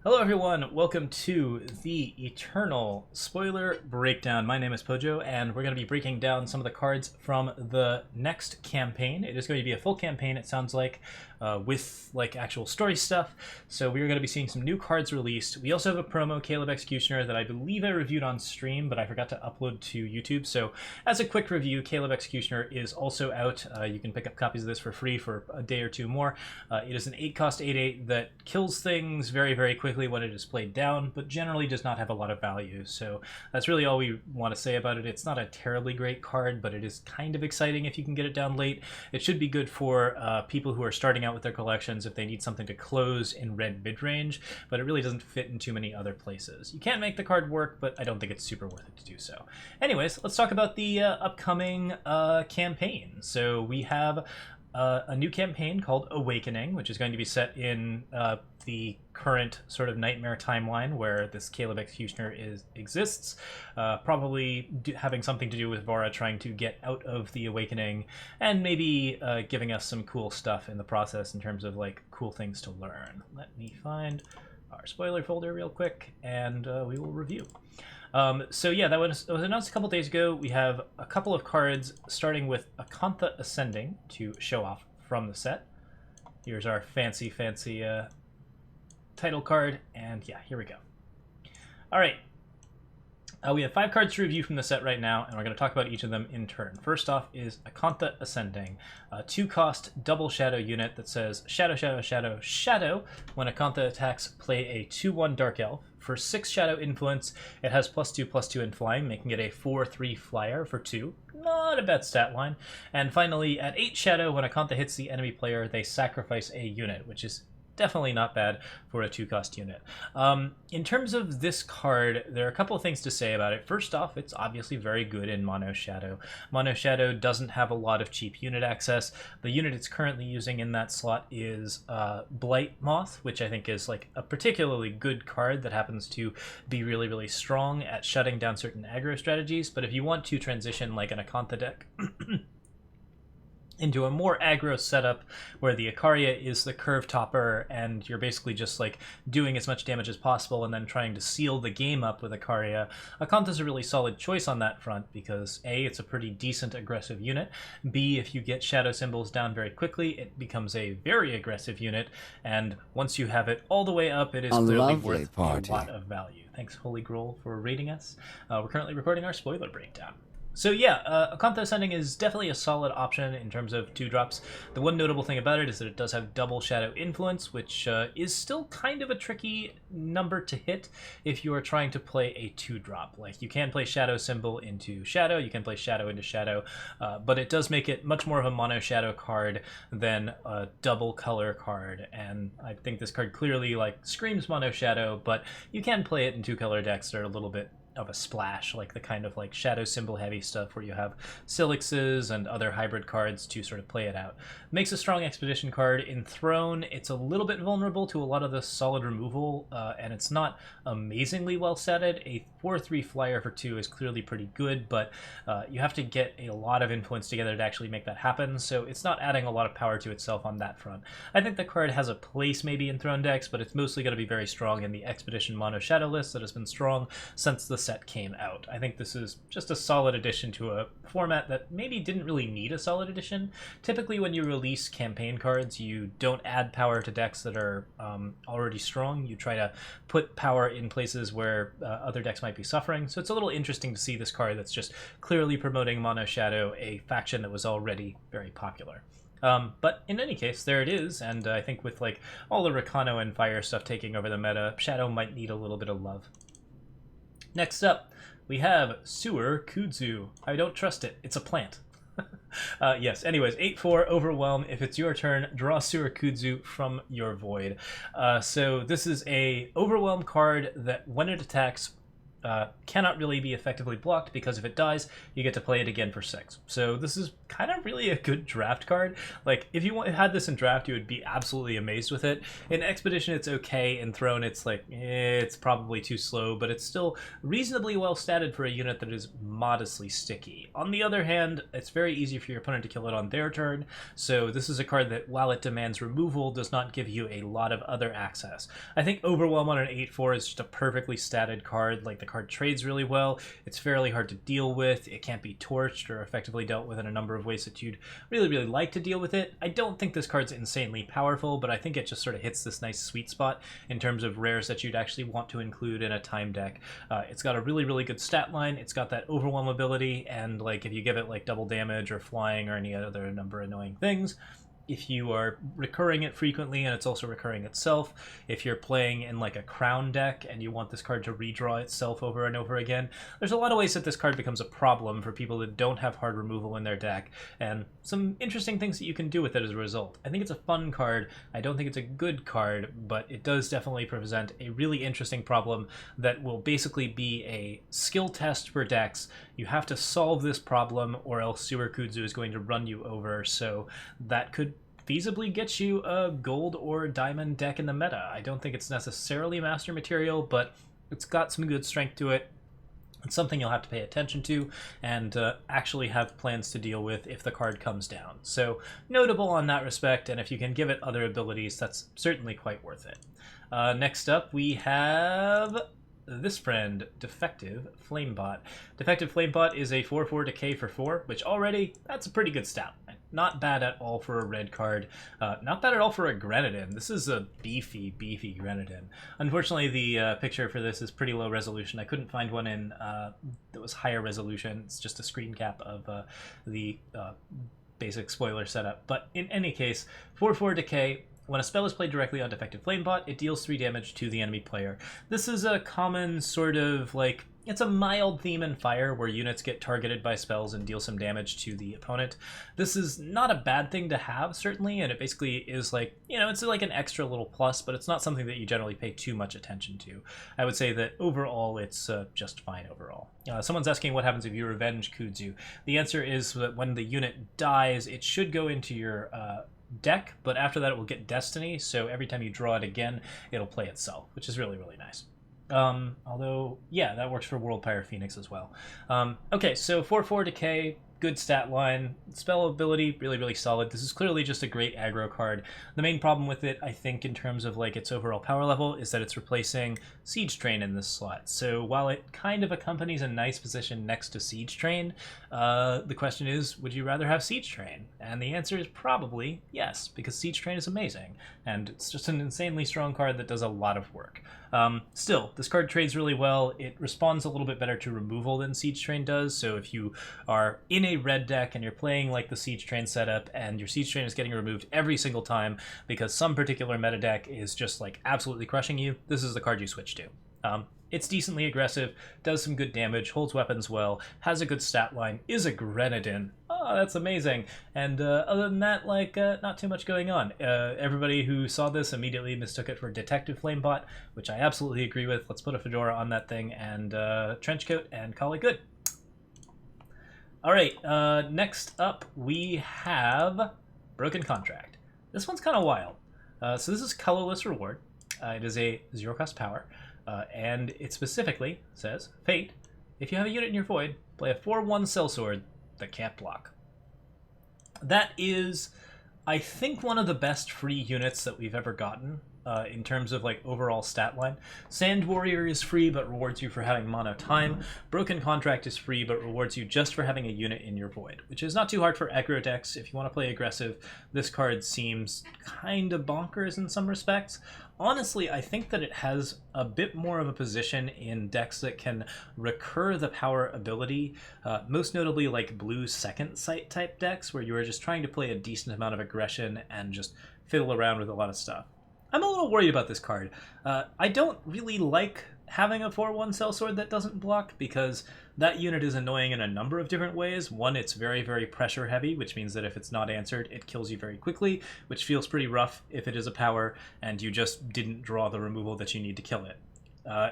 Hello everyone, welcome to the Eternal Spoiler Breakdown. My name is Pojo, and we're going to be breaking down some of the cards from the next campaign. It is going to be a full campaign, it sounds like, with actual story stuff. So we are going to be seeing some new cards released. We also have a promo, Caleb Executioner, that I believe I reviewed on stream, but I forgot to upload to YouTube. So as a quick review, Caleb Executioner is also out. You can pick up copies of this for free for a day or two more. It is an 8-cost 8/8 that kills things very, very quickly when it is played down, but generally does not have a lot of value. So that's really all we want to say about it. It's not a terribly great card, but it is kind of exciting if you can get it down late. It should be good for people who are starting out with their collections if they need something to close in red mid-range, but it really doesn't fit in too many other places. You can make the card work, but I don't think it's super worth it to do so. Anyways, let's talk about the upcoming campaign. So we have a new campaign called Awakening, which is going to be set in the current sort of nightmare timeline where this Caleb Executioner exists, probably having something to do with Vara trying to get out of the Awakening, and maybe giving us some cool stuff in the process in terms of cool things to learn. Let me find our spoiler folder real quick, and we will review. So yeah, that was announced a couple days ago. We have a couple of cards, starting with Agatha Ascending to show off from the set. Here's our fancy title card, and yeah, here we go. All right, we have 5 cards to review from the set right now, and we're going to talk about each of them in turn. First off is Agatha Ascending, a 2-cost double shadow unit that says shadow, shadow, shadow, shadow. When Agatha attacks, play a 2/1 Dark Elf. For 6 shadow influence, it has +2/+2 in flying, making it a 4/3 flyer for 2. Not a bad stat line. And finally, at 8 shadow, when Agatha hits the enemy player, they sacrifice a unit, which is definitely not bad for a 2-cost unit. In terms of this card, there are a couple of things to say about it. First off, it's obviously very good in Mono Shadow. Mono Shadow doesn't have a lot of cheap unit access. The unit it's currently using in that slot is Blight Moth, which I think is a particularly good card that happens to be really, really strong at shutting down certain aggro strategies. But if you want to transition like an Agatha deck into a more aggro setup where the Icaria is the curve topper and you're basically just doing as much damage as possible and then trying to seal the game up with Icaria, Akanta's a really solid choice on that front because A, it's a pretty decent aggressive unit, B, if you get shadow symbols down very quickly, it becomes a very aggressive unit, and once you have it all the way up, it is clearly worth a lot of value. Thanks, Holy Growl, for rating us. We're currently recording our spoiler breakdown. So yeah, Agatha Ascending is definitely a solid option in terms of 2-drops. The one notable thing about it is that it does have double shadow influence, which is still kind of a tricky number to hit if you are trying to play a 2-drop. You can play shadow symbol into shadow, you can play shadow into shadow, but it does make it much more of a mono shadow card than a double color card, and I think this card clearly screams mono shadow, but you can play it in 2-color decks that are a little bit of a splash, the kind of shadow symbol heavy stuff where you have Silixes and other hybrid cards to sort of play it out. Makes a strong expedition card. In Throne, it's a little bit vulnerable to a lot of the solid removal, and it's not amazingly well setted. A 4/3 flyer for 2 is clearly pretty good, but you have to get a lot of influence together to actually make that happen, so it's not adding a lot of power to itself on that front. I think the card has a place maybe in Throne decks, but it's mostly going to be very strong in the Expedition Mono Shadow list that has been strong since the set came out. I think this is just a solid addition to a format that maybe didn't really need a solid addition. Typically when you release campaign cards, you don't add power to decks that are already strong. You try to put power in places where other decks might be suffering. So it's a little interesting to see this card that's just clearly promoting Mono Shadow, a faction that was already very popular. But in any case, there it is, and I think with all the Rakano and Fire stuff taking over the meta, Shadow might need a little bit of love. Next up, we have Sewer Kudzu. I don't trust it. It's a plant. Yes, anyways, 8/4, Overwhelm. If it's your turn, draw Sewer Kudzu from your void. So this is a Overwhelm card that when it attacks, cannot really be effectively blocked because if it dies, you get to play it again for 6. So this is kind of really a good draft card. Like, if you had this in draft, you would be absolutely amazed with it. In Expedition, it's okay. In Throne, it's like, it's probably too slow, but it's still reasonably well statted for a unit that is modestly sticky. On the other hand, it's very easy for your opponent to kill it on their turn, so this is a card that, while it demands removal, does not give you a lot of other access. I think Overwhelm on an 8/4 is just a perfectly statted card. Like, the card trades really well, it's fairly hard to deal with, it can't be torched or effectively dealt with in a number of ways that you'd really like to deal with it. I don't think this card's insanely powerful, but I think it just sort of hits this nice sweet spot in terms of rares that you'd actually want to include in a time deck. It's got a really good stat line, it's got that Overwhelm ability, and like if you give it like double damage or flying or any other number of annoying things, if you are recurring it frequently, and it's also recurring itself, if you're playing in like a crown deck and you want this card to redraw itself over and over again, there's a lot of ways that this card becomes a problem for people that don't have hard removal in their deck, and some interesting things that you can do with it as a result. I think it's a fun card. I don't think it's a good card, but it does definitely present a really interesting problem that will basically be a skill test for decks. You have to solve this problem or else Sewer Kudzu is going to run you over, so that could feasibly get you a gold or diamond deck in the meta. I don't think it's necessarily master material, but it's got some good strength to it. It's something you'll have to pay attention to and actually have plans to deal with if the card comes down. So notable on that respect, and if you can give it other abilities, that's certainly quite worth it. Next up, we have this friend, Defective Flamebot. Defective Flamebot is a 4/4 decay for 4, which already, that's a pretty good stat line. Not bad at all for a red card. Not bad at all for a Grenadin. This is a beefy Grenadin. Unfortunately, the picture for this is pretty low resolution. I couldn't find one in that was higher resolution. It's just a screen cap of the basic spoiler setup. But in any case, 4/4 decay. When a spell is played directly on Defective Flamebot, it deals 3 damage to the enemy player. This is a common sort of, like, it's a mild theme in Fire where units get targeted by spells and deal some damage to the opponent. This is not a bad thing to have, certainly, and it basically is like, you know, it's like an extra little plus, but it's not something that you generally pay too much attention to. I would say that overall, it's just fine overall. Someone's asking what happens if you revenge Kudzu. The answer is that when the unit dies, it should go into your deck, but after that it will get Destiny, so every time you draw it again, it'll play itself, which is really nice. Although, yeah, that works for World Pyre Phoenix as well. Okay, so 4/4 decay, good stat line, spell ability, really solid. This is clearly just a great aggro card. The main problem with it, I think, in terms of like its overall power level, is that it's replacing Siege Train in this slot. So while it kind of accompanies a nice position next to Siege Train, the question is, would you rather have Siege Train? And the answer is probably yes, because Siege Train is amazing, and it's just an insanely strong card that does a lot of work. Still, this card trades really well. It responds a little bit better to removal than Siege Train does, so if you are in a red deck and you're playing like the Siege Train setup and your Siege Train is getting removed every single time because some particular meta deck is just like absolutely crushing you, this is the card you switch to. It's decently aggressive, does some good damage, holds weapons well, has a good stat line, is a Grenadin. Oh, that's amazing. And other than that, like, not too much going on. Everybody who saw this immediately mistook it for Detective Flamebot, which I absolutely agree with. Let's put a fedora on that thing and trench coat and call it good. All right, next up we have Broken Contract. This one's kind of wild. So this is colorless reward. It is a 0-cost power. And it specifically says, Fate, if you have a unit in your void, play a 4/1 sellsword that can't block. That is, I think, one of the best free units that we've ever gotten in terms of like overall stat line. Sand Warrior is free but rewards you for having mono time. Broken Contract is free but rewards you just for having a unit in your void, which is not too hard for aggro decks. If you want to play aggressive, this card seems kind of bonkers in some respects. Honestly, I think that it has a bit more of a position in decks that can recur the power ability, most notably like blue second sight type decks where you are just trying to play a decent amount of aggression and just fiddle around with a lot of stuff. I'm a little worried about this card. I don't really like having a 4/1 sellsword that doesn't block because that unit is annoying in a number of different ways. One, it's very pressure heavy, which means that if it's not answered, it kills you very quickly, which feels pretty rough if it is a power and you just didn't draw the removal that you need to kill it.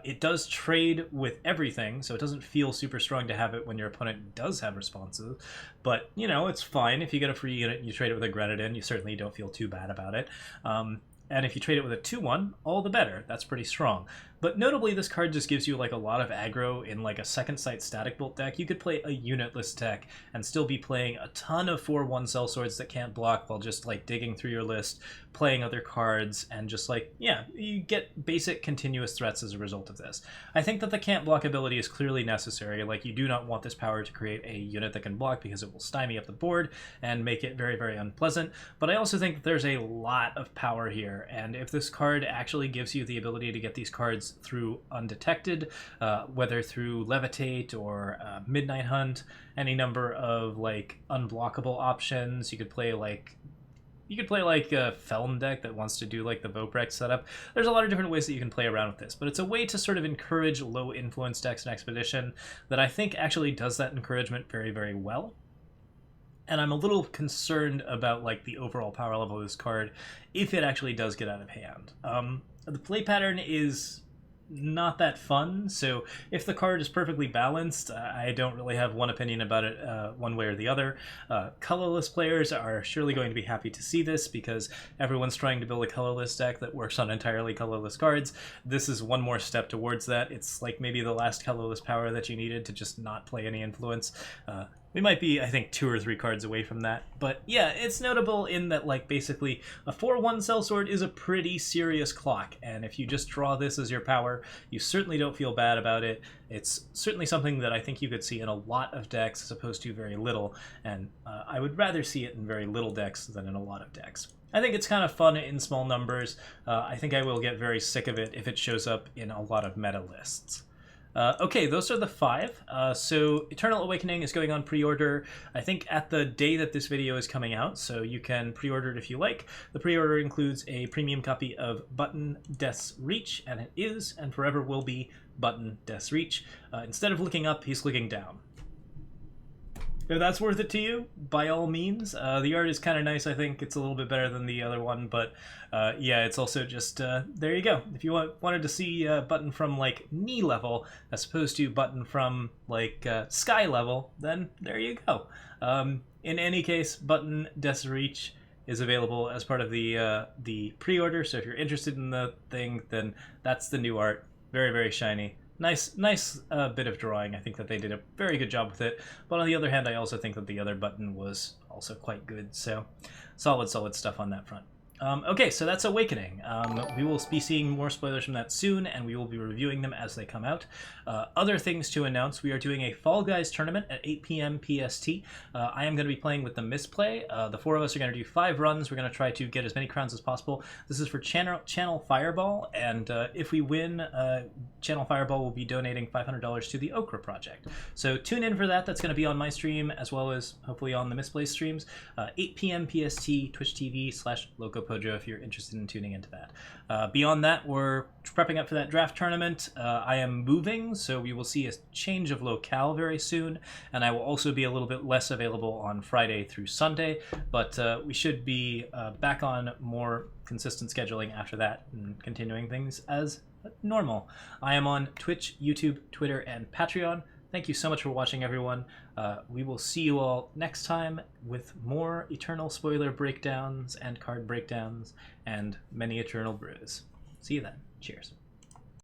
It does trade with everything, so it doesn't feel super strong to have it when your opponent does have responses. But, you know, it's fine. If you get a free unit and you trade it with a Grenadin, you certainly don't feel too bad about it. And if you trade it with a 2/1, all the better. That's pretty strong. But notably, this card just gives you like a lot of aggro in like a second sight static bolt deck. You could play a unitless deck and still be playing a ton of 4/1 sellswords that can't block while just like digging through your list, playing other cards, and just like, yeah, you get basic continuous threats as a result of this. I think that the can't block ability is clearly necessary. Like, you do not want this power to create a unit that can block because it will stymie up the board and make it very, very unpleasant. But I also think there's a lot of power here, and if this card actually gives you the ability to get these cards through undetected, whether through Levitate or Midnight Hunt, any number of like unblockable options. You could play like a Felm deck that wants to do like the Voprex setup. There's a lot of different ways that you can play around with this, but it's a way to sort of encourage low influence decks in Expedition that I think actually does that encouragement very, very well. And I'm a little concerned about like the overall power level of this card if it actually does get out of hand. The play pattern is not that fun, so if the card is perfectly balanced, I don't really have one opinion about it one way or the other. Colorless players are surely going to be happy to see this because everyone's trying to build a colorless deck that works on entirely colorless cards. This is one more step towards that. It's like maybe the last colorless power that you needed to just not play any influence. We might be, I think, 2 or 3 cards away from that. But yeah, it's notable in that, like, basically a 4/1 sellsword is a pretty serious clock. And if you just draw this as your power, you certainly don't feel bad about it. It's certainly something that I think you could see in a lot of decks as opposed to very little. And I would rather see it in very little decks than in a lot of decks. I think it's kind of fun in small numbers. I think I will get very sick of it if it shows up in a lot of meta lists. Okay, those are the 5. So Eternal Awakening is going on pre-order, I think, at the day that this video is coming out, so you can pre-order it if you like. The pre-order includes a premium copy of Button Death's Reach, and it is, and forever will be, Button Death's Reach. Instead of looking up, he's looking down. If that's worth it to you, by all means. The art is kind of nice, I think. It's a little bit better than the other one, but yeah, it's also just, there you go. If you wanted to see Button from, like, knee level, as opposed to Button from, like, sky level, then there you go. In any case, Button Death's Reach is available as part of the pre-order, so if you're interested in the thing, then that's the new art. Very, very shiny. Nice bit of drawing. I think that they did a very good job with it. But on the other hand, I also think that the other Button was also quite good. So solid stuff on that front. Okay, so that's Awakening. We will be seeing more spoilers from that soon, and we will be reviewing them as they come out. Other things to announce, we are doing a Fall Guys tournament at 8 p.m. PST. I am going to be playing with the Misplay. The 4 of us are going to do 5 runs. We're going to try to get as many crowns as possible. This is for Channel Fireball, and if we win, Channel Fireball will be donating $500 to the Okra Project. So tune in for that. That's going to be on my stream, as well as hopefully on the Misplay streams. 8 p.m. PST, Twitch TV/LocoPojo if you're interested in tuning into that. Beyond that, we're prepping up for that draft tournament. I am moving, so we will see a change of locale very soon, and I will also be a little bit less available on Friday through Sunday, but we should be back on more consistent scheduling after that and continuing things as normal. I am on Twitch, YouTube, Twitter, and Patreon. Thank you so much for watching, everyone. We will see you all next time with more Eternal spoiler breakdowns and card breakdowns and many Eternal brews. See you then. Cheers.